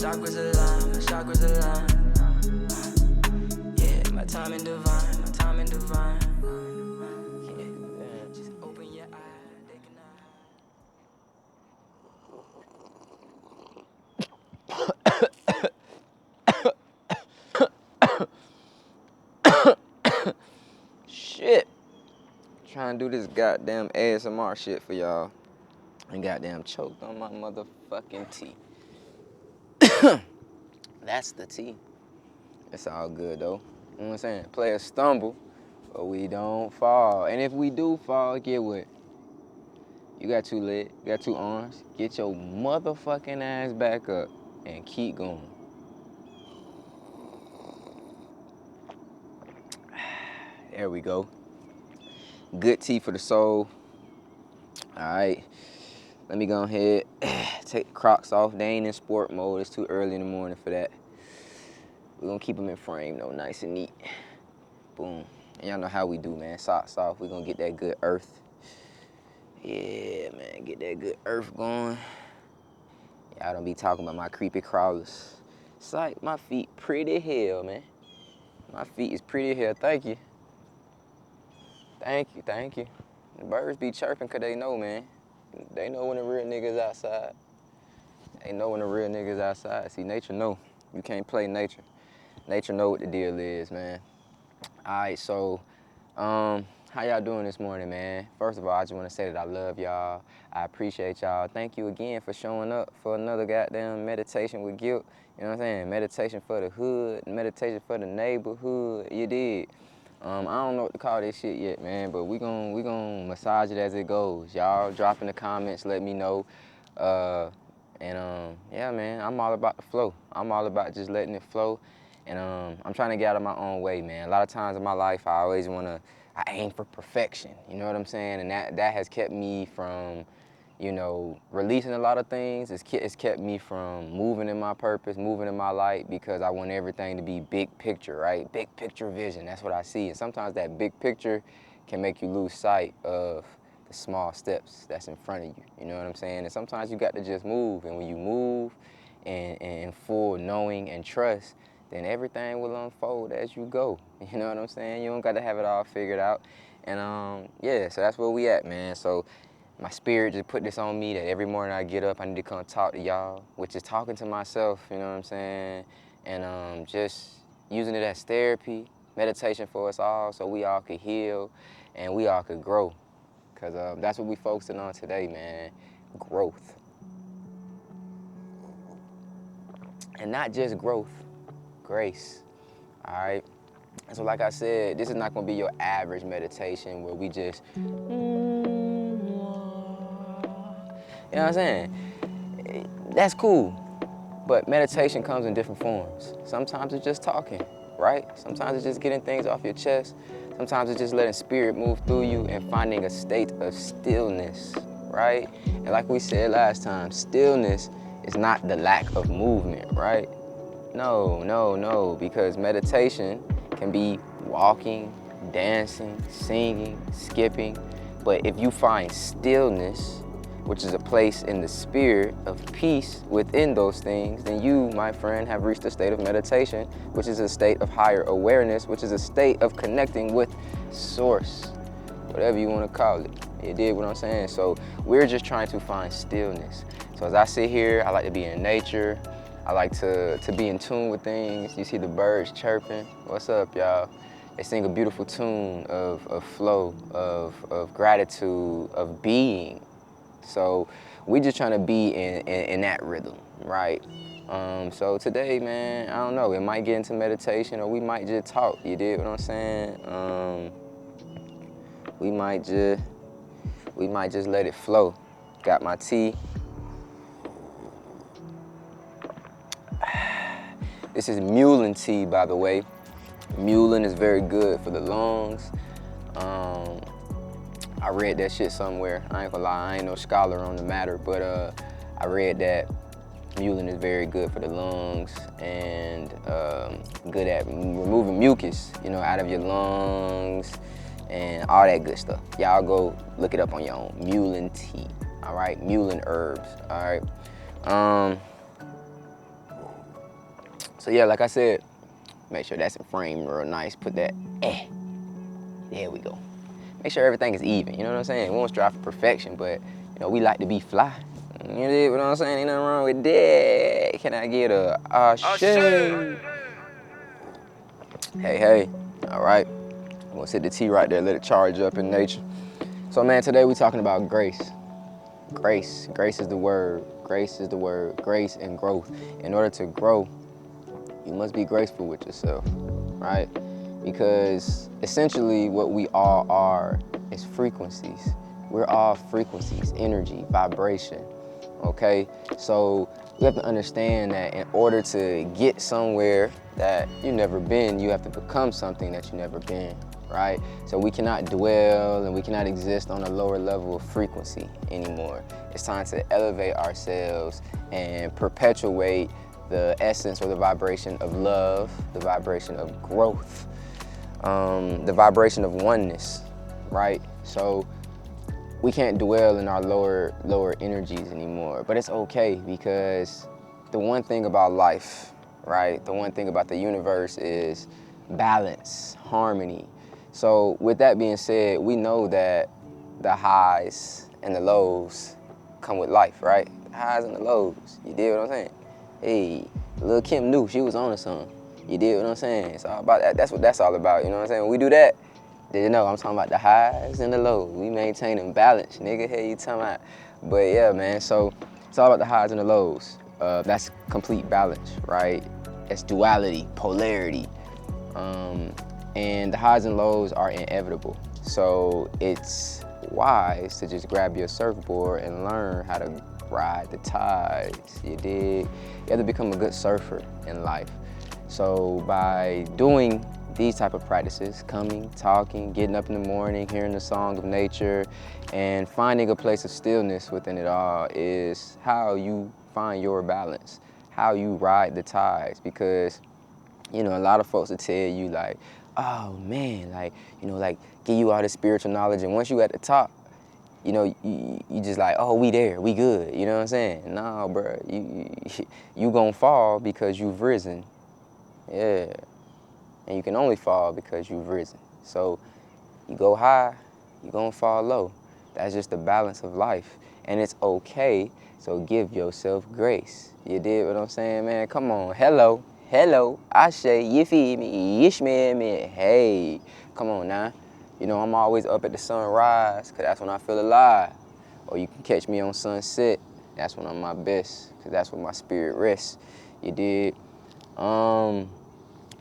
chakras align, my chakras align. Yeah, my timing divine, my timing divine. Yeah, just open your eyes, they cannot hide. Shit. Trying to do this goddamn ASMR shit for y'all. And goddamn choked on my motherfucking tea. That's the tea. It's all good though. You know what I'm saying? Players stumble, but we don't fall. And if we do fall, get what? You got 2 legs, you got 2 arms. Get your motherfucking ass back up and keep going. There we go. Good tea for the soul. All right. Let me go ahead, take the Crocs off. They ain't in sport mode. It's too early in the morning for that. We're gonna keep them in frame though, nice and neat. Boom. And y'all know how we do, man. Socks off. We're gonna get that good earth. Yeah, man, get that good earth going. Y'all don't be talking about my creepy crawlers. It's like my feet pretty hell, man. My feet is pretty hell. Thank you. Thank you, thank you. The birds be chirping because they know, man. They know when the real niggas outside. They know when the real niggas outside. See, nature know. You can't play nature. Nature know what the deal is, man. All right, so how y'all doing this morning, man? First of all, I just want to say that I love y'all. I appreciate y'all. Thank you again for showing up for another goddamn meditation with guilt. You know what I'm saying? Meditation for the hood, meditation for the neighborhood. You did. I don't know what to call this shit yet, man, but we gon' massage it as it goes. Y'all drop in the comments, let me know. Yeah, man, I'm all about the flow. I'm all about just letting it flow. And I'm trying to get out of my own way, man. A lot of times in my life, I aim for perfection. You know what I'm saying? And that has kept me from, you know, releasing a lot of things. It's kept me from moving in my purpose, moving in my light, because I want everything to be big picture, right? Big picture vision, that's what I see. And sometimes that big picture can make you lose sight of the small steps that's in front of you, you know what I'm saying? And sometimes you got to just move, and when you move in full knowing and trust, then everything will unfold as you go, you know what I'm saying? You don't got to have it all figured out. And yeah, so that's where we at, man. So my spirit just put this on me that every morning I get up, I need to come talk to y'all, which is talking to myself, you know what I'm saying? And just using it as therapy, meditation for us all, so we all could heal and we all could grow. Because that's what we focusing on today, man, growth. And not just growth, grace, all right? And so like I said, this is not gonna be your average meditation where we just, you know what I'm saying? That's cool, but meditation comes in different forms. Sometimes it's just talking, right? Sometimes it's just getting things off your chest. Sometimes it's just letting spirit move through you and finding a state of stillness, right? And like we said last time, stillness is not the lack of movement, right? No, because meditation can be walking, dancing, singing, skipping, but if you find stillness, which is a place in the spirit of peace within those things, then you, my friend, have reached a state of meditation, which is a state of higher awareness, which is a state of connecting with source, whatever you want to call it. You dig what I'm saying? So we're just trying to find stillness. So as I sit here, I like to be in nature. I like to be in tune with things. You see the birds chirping. What's up, y'all? They sing a beautiful tune of flow, of gratitude, of being. So we just trying to be in that rhythm, right? So today, man, I don't know, it might get into meditation or we might just talk, you dig what I'm saying? We might just let it flow. Got my tea. This is mullein tea, by the way. Mullein is very good for the lungs. I read that shit somewhere. I ain't gonna lie, I ain't no scholar on the matter, but I read that mullein is very good for the lungs and good at removing mucus, you know, out of your lungs and all that good stuff. Y'all go look it up on your own. Mullein tea, all right? Mullein herbs, all right? So yeah, like I said, make sure that's in frame real nice. Put that, there we go. Make sure everything is even, you know what I'm saying? We won't strive for perfection, but we like to be fly. You know what I'm saying? Ain't nothing wrong with that. Can I get a shit? Hey, all right. I'm gonna sit the T right there, let it charge up in nature. So man, today we talking about grace. Grace is the word. Grace is the word. Grace and growth. In order to grow, you must be graceful with yourself, right? Because essentially what we all are is frequencies. We're all frequencies, energy, vibration, okay? So we have to understand that in order to get somewhere that you've never been, you have to become something that you've never been, right? So we cannot dwell and we cannot exist on a lower level of frequency anymore. It's time to elevate ourselves and perpetuate the essence or the vibration of love, the vibration of growth, the vibration of oneness, right? So we can't dwell in our lower energies anymore, but it's okay, because the one thing about life, right? The one thing about the universe is balance, harmony. So with that being said, we know that the highs and the lows come with life, right? The highs and the lows, you dig what I'm saying? Hey, Lil' Kim knew she was on to something. You dig what I'm saying? It's all about that. That's what that's all about, you know what I'm saying? When we do that, then I'm talking about the highs and the lows. We maintaining balance, nigga. Hey, you talking about? But yeah, man, so it's all about the highs and the lows. That's complete balance, right? It's duality, polarity. And the highs and lows are inevitable. So it's wise to just grab your surfboard and learn how to ride the tides, you dig? You have to become a good surfer in life. So by doing these type of practices, coming, talking, getting up in the morning, hearing the song of nature, and finding a place of stillness within it all is how you find your balance, how you ride the tides. Because, a lot of folks will tell you like, oh man, like, like give you all this spiritual knowledge, and once you at the top, you just like, oh, we there, we good, you know what I'm saying? Nah, bro, you gonna fall because you've risen, yeah. And you can only fall because you've risen. So you go high, you're gonna fall low. That's just the balance of life. And it's okay, so give yourself grace. You did what I'm saying, man? Come on, hello, I say, you feed me, Ishmael, me, hey. Come on now. I'm always up at the sunrise, cause that's when I feel alive. Or you can catch me on sunset, that's when I'm my best, cause that's when my spirit rests. You did. I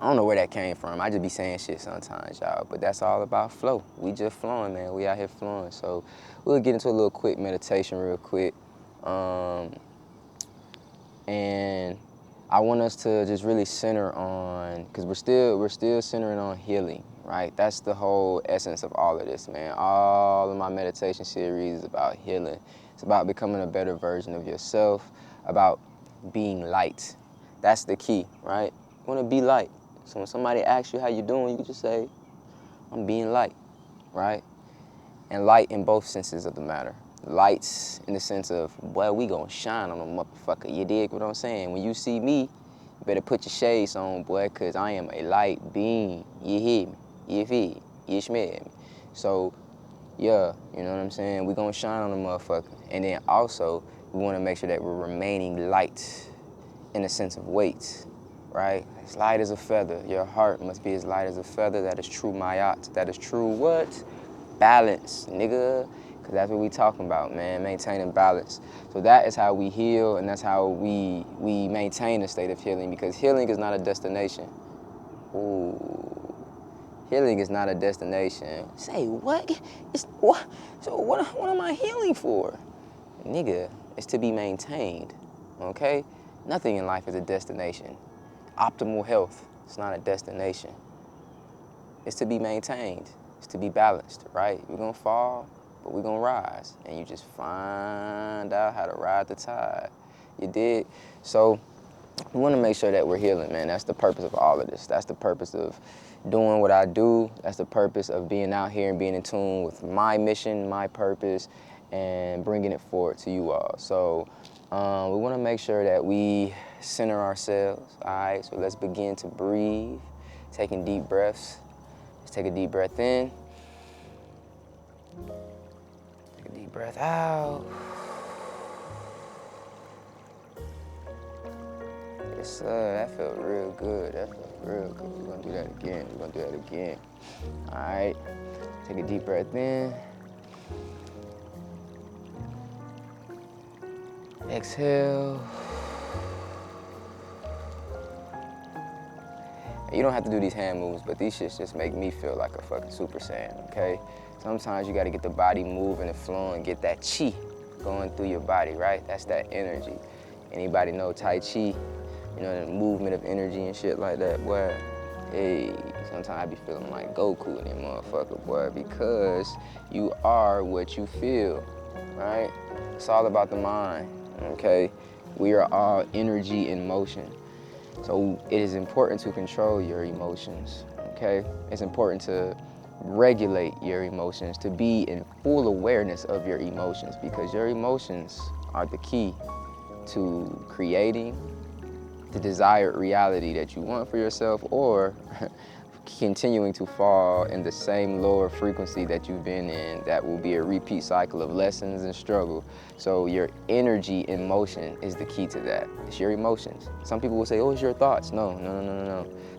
don't know where that came from. I just be saying shit sometimes, y'all. But that's all about flow. We just flowing, man. We out here flowing. So we'll get into a little quick meditation real quick. And I want us to just really center on, because we're still centering on healing, right? That's the whole essence of all of this, man. All of my meditation series is about healing. It's about becoming a better version of yourself, about being light. That's the key, right? You want to be light. So when somebody asks you how you doing, you can just say, I'm being light, right? And light in both senses of the matter. Lights in the sense of, boy, we gonna shine on a motherfucker. You dig what I'm saying? When you see me, you better put your shades on, boy, because I am a light being. You hear me? You feel me? You smell me? So, yeah, you know what I'm saying? We gonna shine on a motherfucker. And then also, we wanna make sure that we're remaining light in the sense of weight. Right? As light as a feather. Your heart must be as light as a feather. That is true mayat. That is true what? Balance, nigga. Because that's what we talking about, man. Maintaining balance. So that is how we heal, and that's how we maintain a state of healing. Because healing is not a destination. Ooh. Healing is not a destination. Say what? It's what? So what am I healing for? Nigga, it's to be maintained. Okay? Nothing in life is a destination. Optimal health, it's not a destination. It's to be maintained. It's to be balanced, right? We're gonna fall, but we're gonna rise. And you just find out how to ride the tide. You did. So we wanna make sure that we're healing, man. That's the purpose of all of this. That's the purpose of doing what I do. That's the purpose of being out here and being in tune with my mission, my purpose, and bringing it forward to you all. So we wanna make sure that we center ourselves, all right? So let's begin to breathe, taking deep breaths. Let's take a deep breath in. Take a deep breath out. Yes, sir, that felt real good. That felt real good. We're gonna do that again. We're gonna do that again. All right, take a deep breath in. Exhale. You don't have to do these hand moves, but these shits just make me feel like a fucking Super Saiyan, okay? Sometimes you gotta get the body moving and flowing, get that chi going through your body, right? That's that energy. Anybody know Tai Chi? You know, the movement of energy and shit like that, boy. Hey, sometimes I be feeling like Goku in that motherfucker, boy, because you are what you feel, right? It's all about the mind, okay? We are all energy in motion. So it is important to control your emotions, okay? It's important to regulate your emotions, to be in full awareness of your emotions, because your emotions are the key to creating the desired reality that you want for yourself, or continuing to fall in the same lower frequency that you've been in. That will be a repeat cycle of lessons and struggle. So your energy in motion is the key to that. It's your emotions. Some people will say, oh, it's your thoughts. No.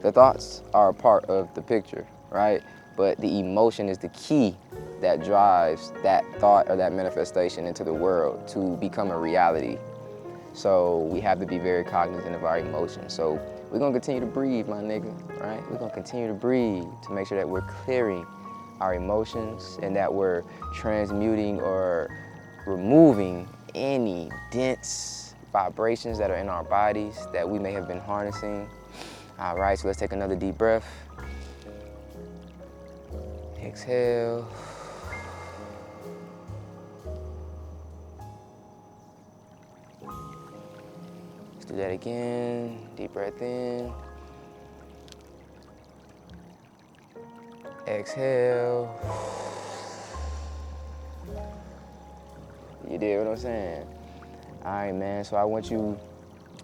The thoughts are a part of the picture, right? But the emotion is the key that drives that thought or that manifestation into the world to become a reality. So we have to be very cognizant of our emotions. So we're gonna continue to breathe, my nigga, right? We're gonna continue to breathe to make sure that we're clearing our emotions and that we're transmuting or removing any dense vibrations that are in our bodies that we may have been harnessing. All right, so let's take another deep breath. Exhale. Let's do that again. Deep breath in. Exhale. You did what I'm saying? All right, man, so I want you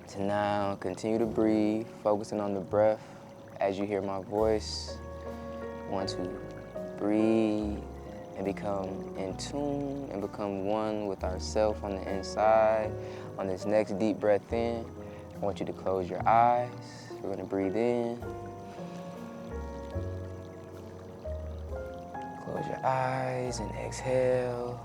to now continue to breathe, focusing on the breath as you hear my voice. I want to breathe and become in tune and become one with ourself on the inside. On this next deep breath in, I want you to close your eyes. We're gonna breathe in. Close your eyes and exhale.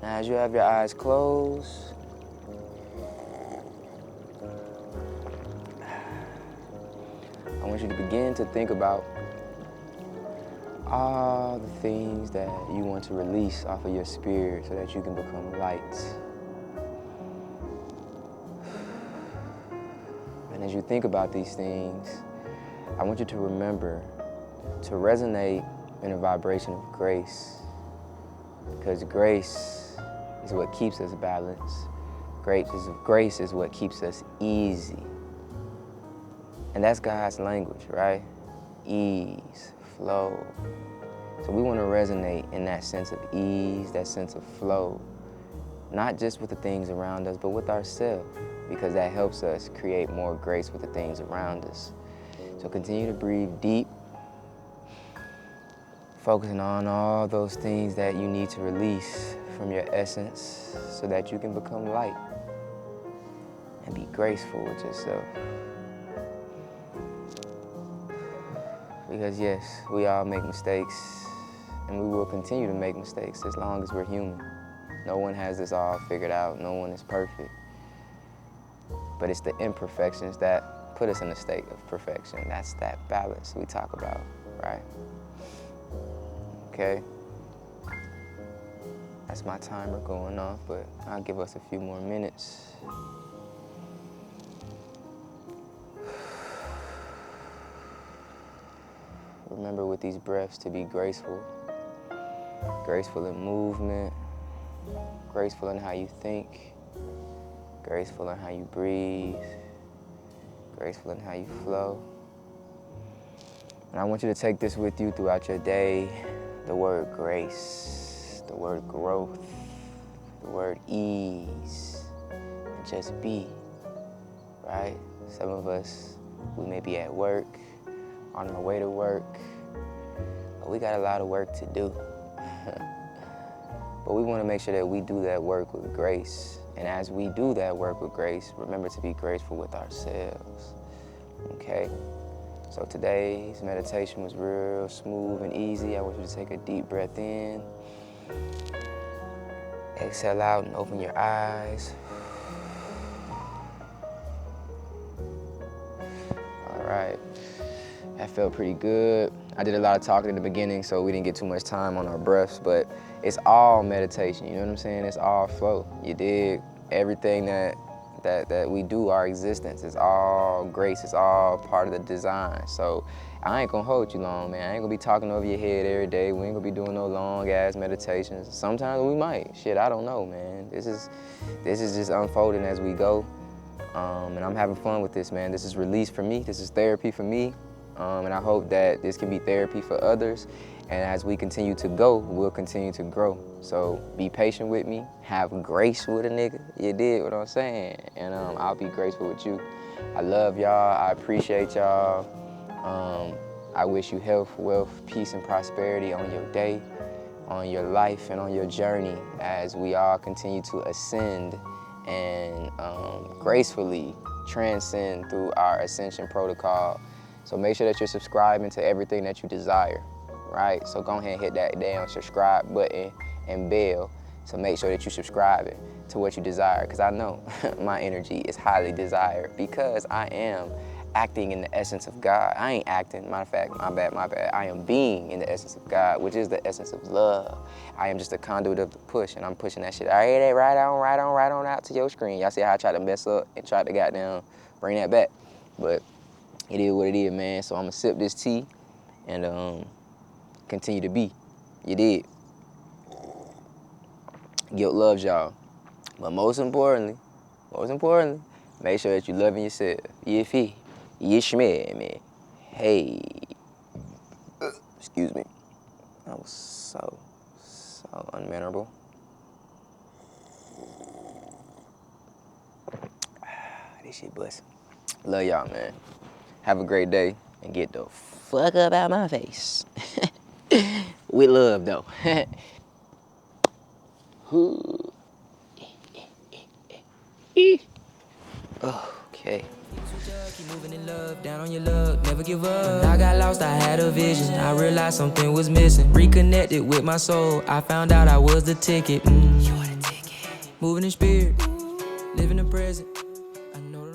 Now, as you have your eyes closed, I want you to begin to think about all the things that you want to release off of your spirit so that you can become light. And as you think about these things, I want you to remember to resonate in a vibration of grace, because grace is what keeps us balanced. Grace is what keeps us easy. And that's God's language, right? Ease, flow. So we want to resonate in that sense of ease, that sense of flow, not just with the things around us, but with ourselves, because that helps us create more grace with the things around us. So continue to breathe deep, focusing on all those things that you need to release from your essence so that you can become light and be graceful with yourself. Because yes, we all make mistakes, and we will continue to make mistakes as long as we're human. No one has this all figured out. No one is perfect. But it's the imperfections that put us in a state of perfection. That's that balance we talk about, right? Okay? That's my timer going off, but I'll give us a few more minutes. Remember with these breaths to be graceful. Graceful in movement, graceful in how you think, graceful in how you breathe, graceful in how you flow. And I want you to take this with you throughout your day, the word grace, the word growth, the word ease, and just be, right? Some of us, we may be at work, on our way to work, but we got a lot of work to do. But we want to make sure that we do that work with grace. And as we do that work with grace, remember to be graceful with ourselves, okay? So today's meditation was real smooth and easy. I want you to take a deep breath in. Exhale out and open your eyes. All right, that felt pretty good. I did a lot of talking in the beginning, so we didn't get too much time on our breaths, but it's all meditation, you know what I'm saying? It's all flow. You dig? Everything that we do, our existence, is all grace, it's all part of the design. So I ain't gonna hold you long, man. I ain't gonna be talking over your head every day. We ain't gonna be doing no long ass meditations. Sometimes we might. Shit, I don't know, man. This is just unfolding as we go. And I'm having fun with this, man. This is release for me. This is therapy for me. And I hope that this can be therapy for others. And as we continue to go, we'll continue to grow. So be patient with me. Have grace with a nigga. You did what I'm saying. And I'll be graceful with you. I love y'all. I appreciate y'all. I wish you health, wealth, peace, and prosperity on your day, on your life, and on your journey as we all continue to ascend and gracefully transcend through our ascension protocol. So make sure that you're subscribing to everything that you desire, right? So go ahead and hit that damn subscribe button and bell. So make sure that you're subscribing to what you desire, because I know my energy is highly desired because I am acting in the essence of God. I ain't acting, matter of fact, my bad. I am being in the essence of God, which is the essence of love. I am just a conduit of the push, and I'm pushing that shit right on out to your screen. Y'all see how I tried to mess up and tried to goddamn bring that back? But it is what it is, man. So I'm gonna sip this tea and continue to be. You did. Guilt loves y'all. But most importantly, make sure that you're loving yourself. You feel? You schmear, man. Hey. Excuse me. That was so unmannerable. This shit bust. Love y'all, man. Have a great day and get the fuck up out my face. With love, though. Okay. Keep moving in love, down on your luck, never give up. When I got lost, I had a vision. I realized something was missing. Reconnected with my soul, I found out I was the ticket. You are the ticket. Moving in spirit, living the present. I know